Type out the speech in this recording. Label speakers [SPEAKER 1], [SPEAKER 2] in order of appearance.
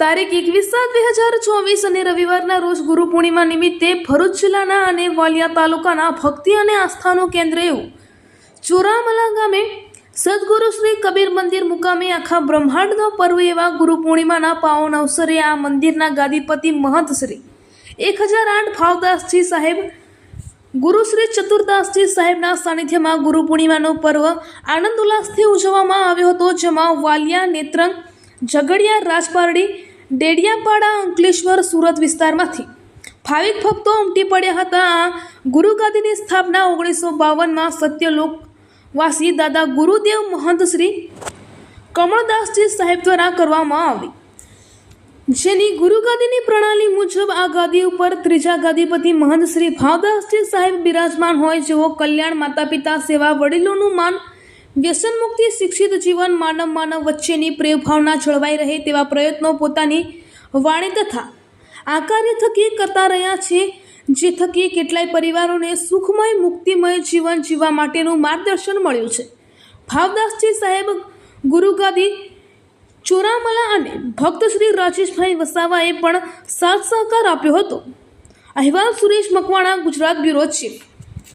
[SPEAKER 1] તારીખ 21/7/2024 અને રવિવારના રોજ ગુરુ પૂર્ણિમા નિમિત્તે ભરૂચ જિલ્લાના અને વાલિયા તાલુકાના ભક્તિ અને આસ્થાનું કેન્દ્ર એવું ચોરામલા ગામે સદગુરુ શ્રી કબીર મંદિર મુકામે આખા બ્રહ્માંડનો પર્વ એવા ગુરુ પૂર્ણિમાના પાવન અવસરે આ મંદિરના ગાદીપતિ મહંત શ્રી 1008 ભાવદાસજી સાહેબ ગુરુ શ્રી ચતુરદાસજી સાહેબના સાનિધ્યમાં ગુરુ પૂર્ણિમાનો પર્વ આનંદ ઉલ્લાસથી ઉજવવામાં આવ્યો હતો, જેમાં વાલિયા, નેત્રંગ, ઝઘડિયા, રાજપારડી, ડેડિયાપાડા, અંકલેશ્વર, સુરત વિસ્તારમાંથી ભાવિક ભક્તો ઉમટી પડ્યા હતા. આ ગુરુગાદીની સ્થાપના 1952માં સત્યલોકવાસી દાદા ગુરુદેવ મહંત શ્રી કમળદાસજી સાહેબ દ્વારા કરવામાં આવી, જેની ગુરુગાદીની પ્રણાલી મુજબ આ ગાદી ઉપર ત્રીજા ગાદીપતિ મહંત શ્રી ભાવદાસજી સાહેબ બિરાજમાન હોય, જેઓ કલ્યાણ, માતા પિતા સેવા, વડીલોનું માન, વ્યસન મુક્તિ, શિક્ષિત જીવન, માનવ વચ્ચેની પ્રેમ ભાવના જળવાઈ રહે તેવા પ્રયત્નો પોતાની વાણી તથા આ કાર્ય થકી કરતા રહ્યા છે, જે થકી કેટલાય પરિવારોને સુખમય, મુક્તિમય જીવન જીવવા માટેનું માર્ગદર્શન મળ્યું છે. ભાવદાસજી સાહેબ ગુરુગાદી ચોરામલા અને ભક્ત શ્રી રાજેશભાઈ વસાવાએ પણ સાથ સહકાર આપ્યો હતો. અહેવાલ સુરેશ મકવાણા, ગુજરાત બ્યુરો ચીફ.